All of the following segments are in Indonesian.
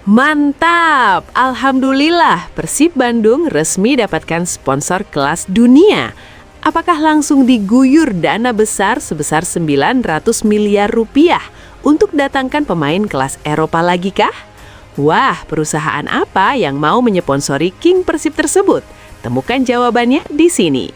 Mantap! Alhamdulillah, Persib Bandung resmi dapatkan sponsor kelas dunia. Apakah langsung diguyur dana besar sebesar 900 miliar rupiah untuk datangkan pemain kelas Eropa lagi kah? Wah, perusahaan apa yang mau menyponsori King Persib tersebut? Temukan jawabannya di sini.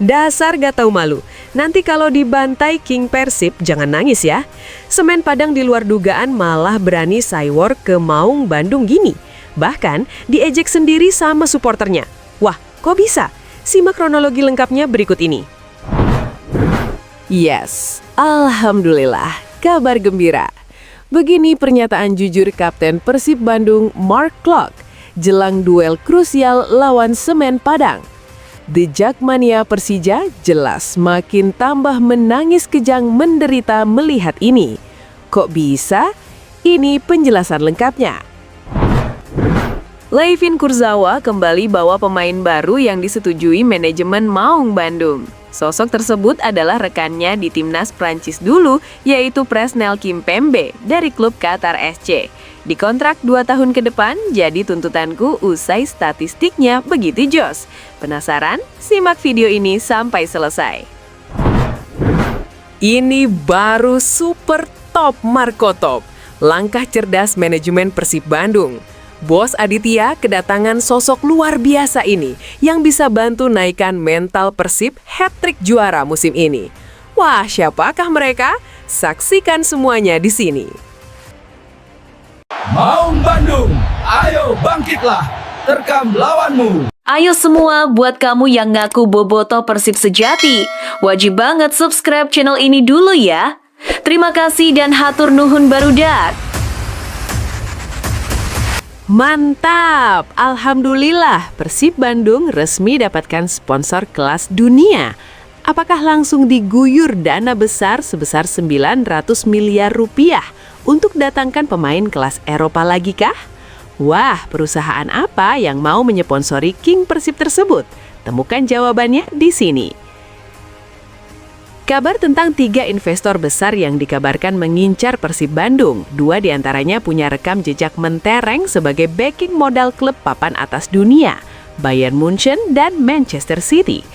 Dasar gak tahu malu. Nanti kalau dibantai King Persib, jangan nangis ya. Semen Padang di luar dugaan malah berani cywar ke Maung Bandung gini. Bahkan diejek sendiri sama suporternya. Wah, kok bisa? Simak kronologi lengkapnya berikut ini. Yes, alhamdulillah, kabar gembira. Begini pernyataan jujur Kapten Persib Bandung Mark Klok jelang duel krusial lawan Semen Padang. The Jakmania Persija jelas makin tambah menangis kejang menderita melihat ini. Kok bisa? Ini penjelasan lengkapnya. Layvin Kurzawa kembali bawa pemain baru yang disetujui manajemen Maung Bandung. Sosok tersebut adalah rekannya di timnas Prancis dulu, yaitu Presnel Kimpembe dari klub Qatar SC. Dikontrak 2 tahun ke depan, jadi tuntutanku usai statistiknya begitu jos. Penasaran? Simak video ini sampai selesai. Ini baru super top Marco Top. Langkah cerdas manajemen Persib Bandung. Bos Aditya kedatangan sosok luar biasa ini yang bisa bantu naikkan mental Persib hat-trick juara musim ini. Wah, siapakah mereka? Saksikan semuanya di sini. Maung Bandung, ayo bangkitlah, terkam lawanmu. Ayo semua buat kamu yang ngaku boboto Persib sejati, wajib banget subscribe channel ini dulu ya. Terima kasih dan hatur nuhun barudak. Mantap! Alhamdulillah, Persib Bandung resmi dapatkan sponsor kelas dunia. Apakah langsung diguyur dana besar sebesar 900 miliar rupiah untuk datangkan pemain kelas Eropa lagi kah? Wah, perusahaan apa yang mau menyponsori King Persib tersebut? Temukan jawabannya di sini. Kabar tentang 3 investor besar yang dikabarkan mengincar Persib Bandung. 2 diantaranya punya rekam jejak mentereng sebagai backing modal klub papan atas dunia, Bayern Munchen dan Manchester City.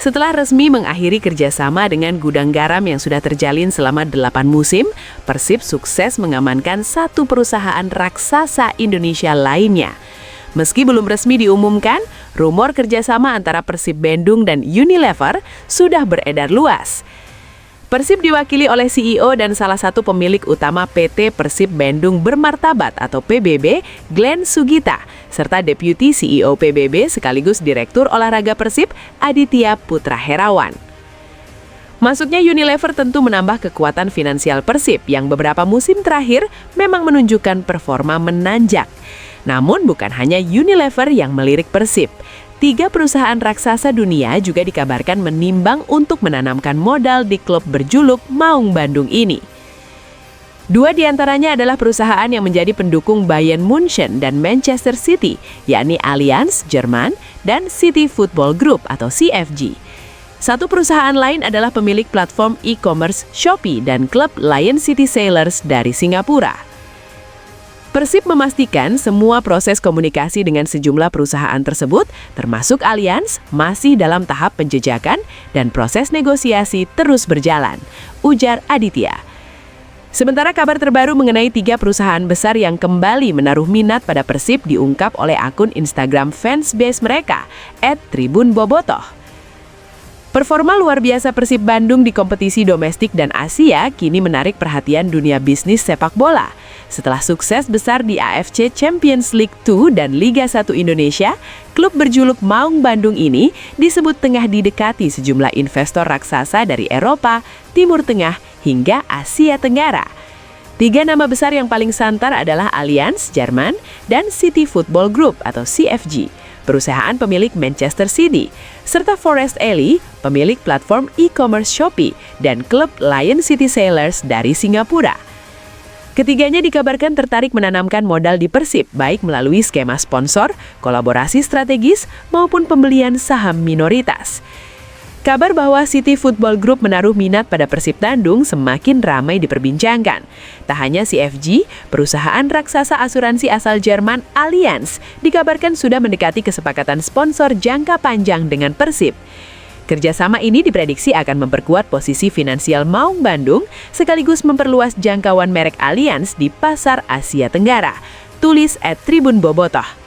Setelah resmi mengakhiri kerjasama dengan gudang garam yang sudah terjalin selama 8 musim, Persib sukses mengamankan 1 perusahaan raksasa Indonesia lainnya. Meski belum resmi diumumkan, rumor kerjasama antara Persib Bandung dan Unilever sudah beredar luas. Persib diwakili oleh CEO dan salah satu pemilik utama PT Persib Bandung Bermartabat atau PBB, Glenn Sugita, serta Deputi CEO PBB sekaligus Direktur Olahraga Persib, Aditya Putra Herawan. Masuknya Unilever tentu menambah kekuatan finansial Persib yang beberapa musim terakhir memang menunjukkan performa menanjak. Namun bukan hanya Unilever yang melirik Persib. 3 perusahaan raksasa dunia juga dikabarkan menimbang untuk menanamkan modal di klub berjuluk Maung Bandung ini. 2 diantaranya adalah perusahaan yang menjadi pendukung Bayern Munchen dan Manchester City, yakni Allianz Jerman dan City Football Group atau CFG. Satu perusahaan lain adalah pemilik platform e-commerce Shopee dan klub Lion City Sailors dari Singapura. Persib memastikan semua proses komunikasi dengan sejumlah perusahaan tersebut, termasuk Allianz, masih dalam tahap penjejakan dan proses negosiasi terus berjalan, ujar Aditya. Sementara kabar terbaru mengenai 3 perusahaan besar yang kembali menaruh minat pada Persib diungkap oleh akun Instagram fansbase mereka, @tribunbobotoh. Performa luar biasa Persib Bandung di kompetisi domestik dan Asia kini menarik perhatian dunia bisnis sepak bola. Setelah sukses besar di AFC Champions League 2 dan Liga 1 Indonesia, klub berjuluk Maung Bandung ini disebut tengah didekati sejumlah investor raksasa dari Eropa, Timur Tengah, hingga Asia Tenggara. 3 nama besar yang paling santar adalah Allianz Jerman dan City Football Group atau CFG, perusahaan pemilik Manchester City, serta Forest Alley, pemilik platform e-commerce Shopee, dan klub Lion City Sailors dari Singapura. Ketiganya dikabarkan tertarik menanamkan modal di Persib, baik melalui skema sponsor, kolaborasi strategis, maupun pembelian saham minoritas. Kabar bahwa City Football Group menaruh minat pada Persib Bandung semakin ramai diperbincangkan. Tak hanya CFG, perusahaan raksasa asuransi asal Jerman Allianz dikabarkan sudah mendekati kesepakatan sponsor jangka panjang dengan Persib. Kerjasama ini diprediksi akan memperkuat posisi finansial Maung Bandung sekaligus memperluas jangkauan merek Allianz di pasar Asia Tenggara. Tulis @Tribun Bobotoh.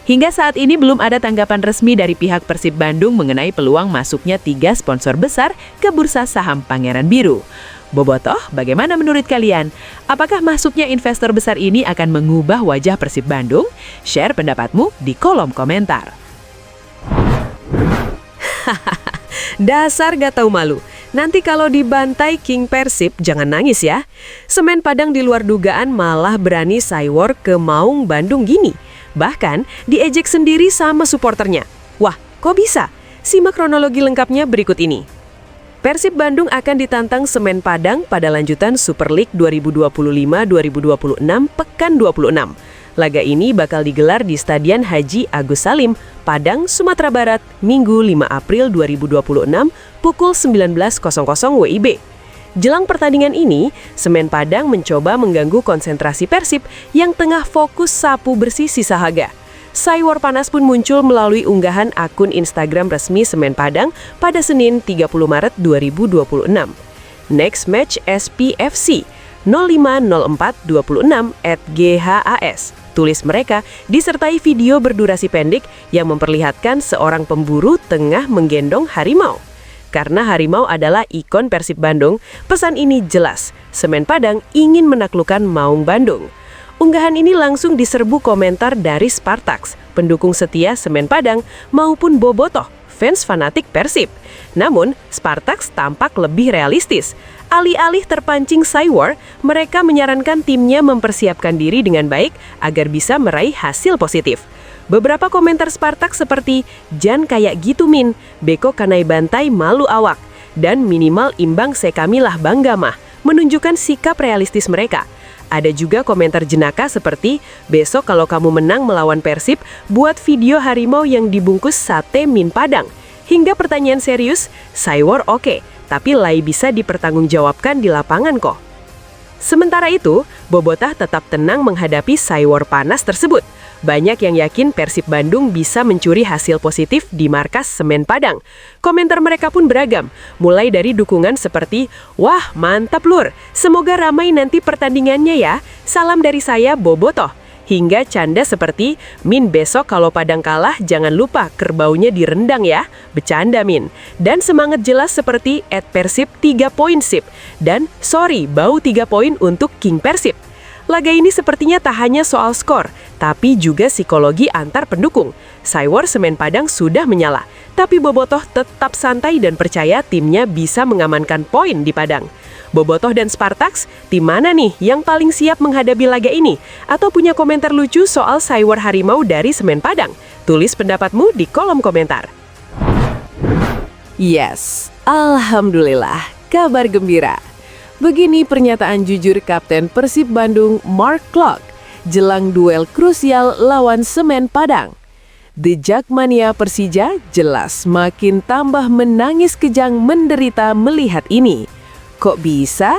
Hingga saat ini belum ada tanggapan resmi dari pihak Persib Bandung mengenai peluang masuknya 3 sponsor besar ke bursa saham Pangeran Biru. Bobotoh, bagaimana menurut kalian? Apakah masuknya investor besar ini akan mengubah wajah Persib Bandung? Share pendapatmu di kolom komentar. Dasar gak tahu malu. Nanti kalau dibantai King Persib, jangan nangis ya. Semen Padang di luar dugaan malah berani saywar ke Maung Bandung gini. Bahkan diejek sendiri sama suporternya. Wah, kok bisa? Simak kronologi lengkapnya berikut ini. Persib Bandung akan ditantang Semen Padang pada lanjutan Super League 2025-2026 Pekan 26. Laga ini bakal digelar di Stadion Haji Agus Salim, Padang, Sumatera Barat, Minggu 5 April 2026 pukul 19.00 WIB. Jelang pertandingan ini, Semen Padang mencoba mengganggu konsentrasi Persib yang tengah fokus sapu bersih sisa haga. Saywar panas pun muncul melalui unggahan akun Instagram resmi Semen Padang pada Senin 30 Maret 2026. Next Match SPFC 050426 tulis mereka disertai video berdurasi pendek yang memperlihatkan seorang pemburu tengah menggendong harimau. Karena harimau adalah ikon Persib Bandung, pesan ini jelas, Semen Padang ingin menaklukkan Maung Bandung. Unggahan ini langsung diserbu komentar dari Spartax, pendukung setia Semen Padang, maupun Bobotoh, fans fanatik Persib. Namun, Spartax tampak lebih realistis. Alih-alih terpancing saywar, mereka menyarankan timnya mempersiapkan diri dengan baik agar bisa meraih hasil positif. Beberapa komentar Spartax seperti, "Jan kayak gitu min, beko kanai bantai malu awak," dan "minimal imbang sekamilah bangga mah," menunjukkan sikap realistis mereka. Ada juga komentar jenaka seperti, "Besok kalau kamu menang melawan Persib, buat video harimau yang dibungkus sate min Padang." Hingga pertanyaan serius, saywar oke, tapi lai bisa dipertanggungjawabkan di lapangan kok. Sementara itu, Bobotoh tetap tenang menghadapi saywar panas tersebut. Banyak yang yakin Persib Bandung bisa mencuri hasil positif di markas Semen Padang. Komentar mereka pun beragam, mulai dari dukungan seperti, "Wah, mantap lur, semoga ramai nanti pertandingannya ya, salam dari saya Bobotoh." Hingga canda seperti, "Min besok kalau Padang kalah jangan lupa kerbaunya direndang ya, bercanda Min." Dan semangat jelas seperti @Persib 3 poin sip, dan sorry bau 3 poin untuk King Persib. Laga ini sepertinya tak hanya soal skor, tapi juga psikologi antar pendukung. Saywar Semen Padang sudah menyala, tapi Bobotoh tetap santai dan percaya timnya bisa mengamankan poin di Padang. Bobotoh dan Spartax, tim mana nih yang paling siap menghadapi laga ini? Atau punya komentar lucu soal saywar harimau dari Semen Padang? Tulis pendapatmu di kolom komentar. Yes, alhamdulillah, kabar gembira. Begini pernyataan jujur Kapten Persib Bandung Mark Klok jelang duel krusial lawan Semen Padang. The Jakmania Persija jelas makin tambah menangis kejang menderita melihat ini. Kok bisa?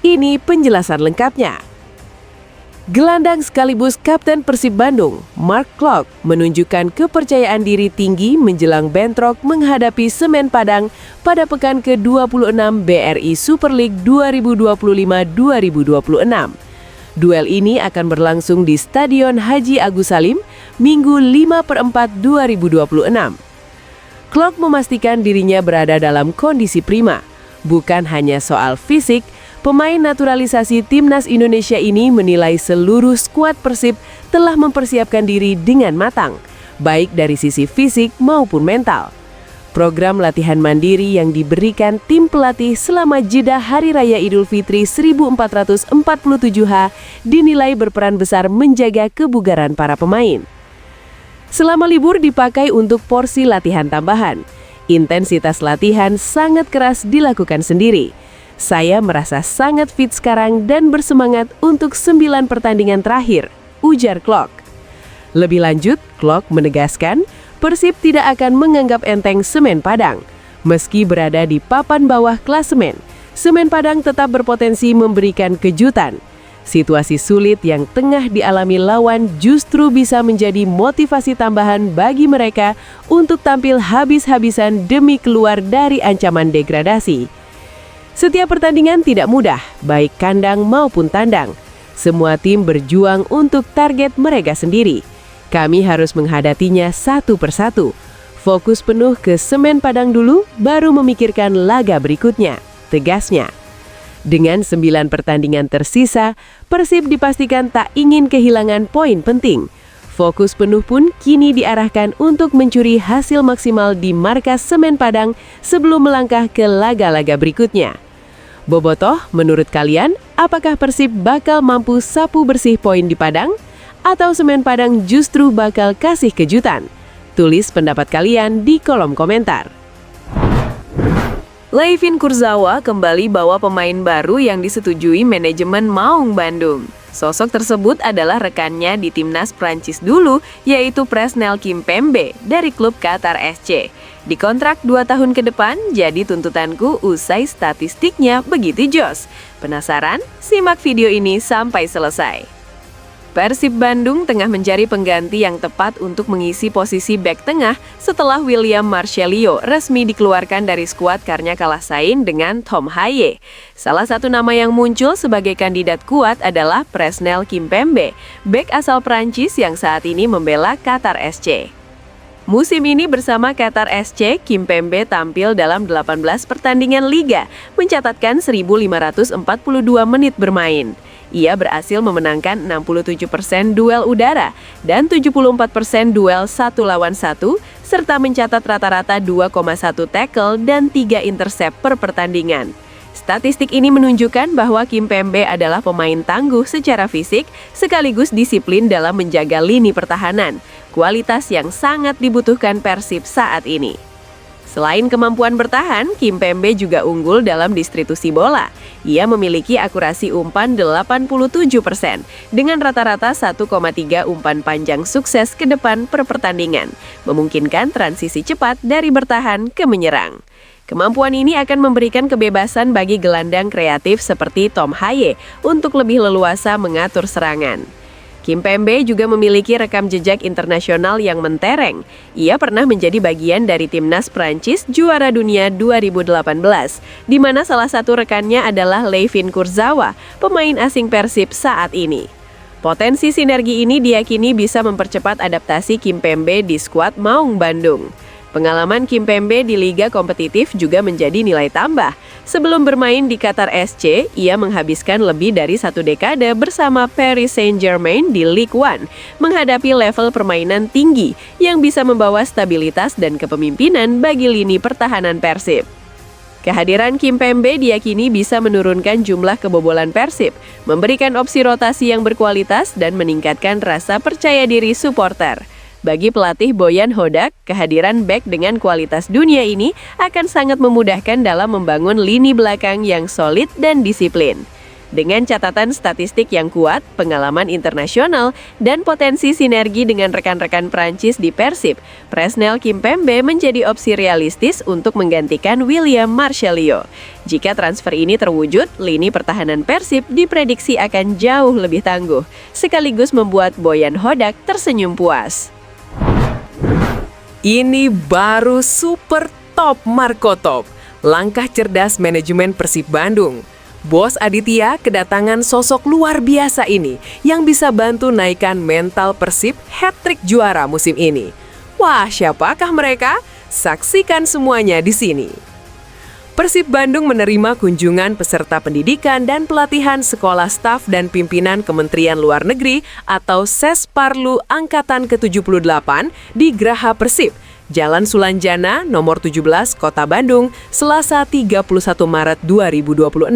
Ini penjelasan lengkapnya. Gelandang sekaligus Kapten Persib Bandung, Mark Klok, menunjukkan kepercayaan diri tinggi menjelang bentrok menghadapi Semen Padang pada pekan ke-26 BRI Super League 2025-2026. Duel ini akan berlangsung di Stadion Haji Agus Salim, Minggu 5/4/2026. Klok memastikan dirinya berada dalam kondisi prima. Bukan hanya soal fisik, pemain naturalisasi Timnas Indonesia ini menilai seluruh skuad Persib telah mempersiapkan diri dengan matang, baik dari sisi fisik maupun mental. Program latihan mandiri yang diberikan tim pelatih selama jeda Hari Raya Idul Fitri 1447H dinilai berperan besar menjaga kebugaran para pemain. Selama libur dipakai untuk porsi latihan tambahan. Intensitas latihan sangat keras dilakukan sendiri. Saya merasa sangat fit sekarang dan bersemangat untuk 9 pertandingan terakhir, ujar Klok. Lebih lanjut, Klok menegaskan, Persib tidak akan menganggap enteng Semen Padang. Meski berada di papan bawah klasemen, Semen Padang tetap berpotensi memberikan kejutan. Situasi sulit yang tengah dialami lawan justru bisa menjadi motivasi tambahan bagi mereka untuk tampil habis-habisan demi keluar dari ancaman degradasi. Setiap pertandingan tidak mudah, baik kandang maupun tandang. Semua tim berjuang untuk target mereka sendiri. Kami harus menghadapinya satu persatu. Fokus penuh ke Semen Padang dulu, baru memikirkan laga berikutnya, tegasnya. Dengan 9 pertandingan tersisa, Persib dipastikan tak ingin kehilangan poin penting. Fokus penuh pun kini diarahkan untuk mencuri hasil maksimal di markas Semen Padang sebelum melangkah ke laga-laga berikutnya. Bobotoh, menurut kalian, apakah Persib bakal mampu sapu bersih poin di Padang? Atau Semen Padang justru bakal kasih kejutan? Tulis pendapat kalian di kolom komentar. Layvin Kurzawa kembali bawa pemain baru yang disetujui manajemen Maung Bandung. Sosok tersebut adalah rekannya di timnas Prancis dulu, yaitu Presnel Kimpembe dari klub Qatar SC. Dikontrak 2 tahun ke depan, jadi tuntutanku usai statistiknya begitu jos. Penasaran? Simak video ini sampai selesai. Persib Bandung tengah mencari pengganti yang tepat untuk mengisi posisi bek tengah setelah William Marcellio resmi dikeluarkan dari skuad karena kalah saing dengan Tom Haye. Salah satu nama yang muncul sebagai kandidat kuat adalah Presnel Kimpembe, bek asal Prancis yang saat ini membela Qatar SC. Musim ini bersama Qatar SC, Kimpembe tampil dalam 18 pertandingan liga, mencatatkan 1.542 menit bermain. Ia berhasil memenangkan 67% duel udara dan 74% duel 1 lawan 1, serta mencatat rata-rata 2,1 tackle dan 3 intercept per pertandingan. Statistik ini menunjukkan bahwa Kimpembe adalah pemain tangguh secara fisik sekaligus disiplin dalam menjaga lini pertahanan, kualitas yang sangat dibutuhkan Persib saat ini. Selain kemampuan bertahan, Kimpembe juga unggul dalam distribusi bola. Ia memiliki akurasi umpan 87% dengan rata-rata 1,3 umpan panjang sukses ke depan per pertandingan, memungkinkan transisi cepat dari bertahan ke menyerang. Kemampuan ini akan memberikan kebebasan bagi gelandang kreatif seperti Tom Haye untuk lebih leluasa mengatur serangan. Kimpembe juga memiliki rekam jejak internasional yang mentereng. Ia pernah menjadi bagian dari timnas Prancis juara dunia 2018, di mana salah satu rekannya adalah Layvin Kurzawa, pemain asing Persib saat ini. Potensi sinergi ini diyakini bisa mempercepat adaptasi Kimpembe di skuad Maung Bandung. Pengalaman Kimpembe di liga kompetitif juga menjadi nilai tambah. Sebelum bermain di Qatar SC, ia menghabiskan lebih dari 1 dekade bersama Paris Saint-Germain di Ligue 1, menghadapi level permainan tinggi yang bisa membawa stabilitas dan kepemimpinan bagi lini pertahanan Persib. Kehadiran Kimpembe diyakini bisa menurunkan jumlah kebobolan Persib, memberikan opsi rotasi yang berkualitas dan meningkatkan rasa percaya diri supporter. Bagi pelatih Boyan Hodak, kehadiran bek dengan kualitas dunia ini akan sangat memudahkan dalam membangun lini belakang yang solid dan disiplin. Dengan catatan statistik yang kuat, pengalaman internasional, dan potensi sinergi dengan rekan-rekan Prancis di Persib, Presnel Kimpembe menjadi opsi realistis untuk menggantikan William Marcellio. Jika transfer ini terwujud, lini pertahanan Persib diprediksi akan jauh lebih tangguh, sekaligus membuat Boyan Hodak tersenyum puas. Ini baru super top Marco Top. Langkah cerdas manajemen Persib Bandung. Bos Aditya kedatangan sosok luar biasa ini yang bisa bantu naikkan mental Persib hat-trick juara musim ini. Wah, siapakah mereka? Saksikan semuanya di sini. Persib Bandung menerima kunjungan peserta pendidikan dan pelatihan sekolah staf dan pimpinan Kementerian Luar Negeri atau Sesparlu Angkatan ke-78 di Graha Persib, Jalan Sulanjana, nomor 17, Kota Bandung, Selasa 31 Maret 2026.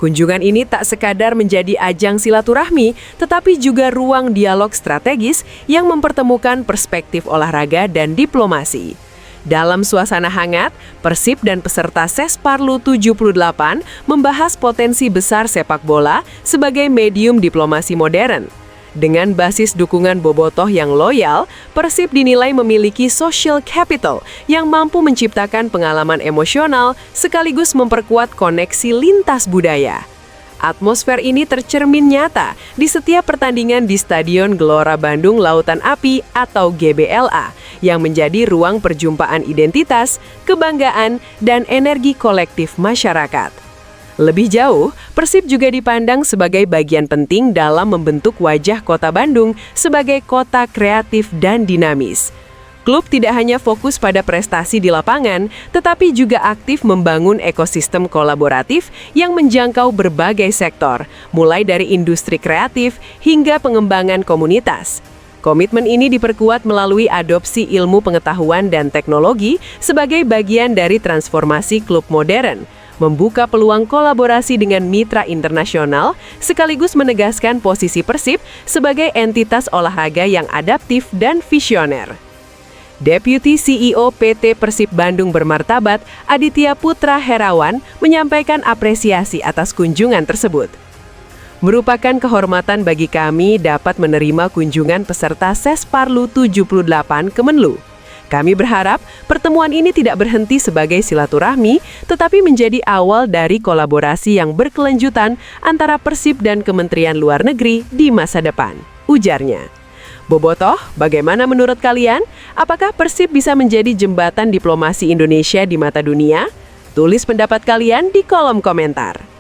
Kunjungan ini tak sekadar menjadi ajang silaturahmi, tetapi juga ruang dialog strategis yang mempertemukan perspektif olahraga dan diplomasi. Dalam suasana hangat, Persib dan peserta Sesparlu 78 membahas potensi besar sepak bola sebagai medium diplomasi modern. Dengan basis dukungan bobotoh yang loyal, Persib dinilai memiliki social capital yang mampu menciptakan pengalaman emosional sekaligus memperkuat koneksi lintas budaya. Atmosfer ini tercermin nyata di setiap pertandingan di Stadion Gelora Bandung Lautan Api atau GBLA yang menjadi ruang perjumpaan identitas, kebanggaan, dan energi kolektif masyarakat. Lebih jauh, Persib juga dipandang sebagai bagian penting dalam membentuk wajah kota Bandung sebagai kota kreatif dan dinamis. Klub tidak hanya fokus pada prestasi di lapangan, tetapi juga aktif membangun ekosistem kolaboratif yang menjangkau berbagai sektor, mulai dari industri kreatif hingga pengembangan komunitas. Komitmen ini diperkuat melalui adopsi ilmu pengetahuan dan teknologi sebagai bagian dari transformasi klub modern, membuka peluang kolaborasi dengan mitra internasional, sekaligus menegaskan posisi Persib sebagai entitas olahraga yang adaptif dan visioner. Deputi CEO PT Persib Bandung Bermartabat, Aditya Putra Herawan, menyampaikan apresiasi atas kunjungan tersebut. Merupakan kehormatan bagi kami dapat menerima kunjungan peserta SES Parlu 78 Kemenlu. Kami berharap pertemuan ini tidak berhenti sebagai silaturahmi, tetapi menjadi awal dari kolaborasi yang berkelanjutan antara Persib dan Kementerian Luar Negeri di masa depan, ujarnya. Bobotoh, bagaimana menurut kalian? Apakah Persib bisa menjadi jembatan diplomasi Indonesia di mata dunia? Tulis pendapat kalian di kolom komentar.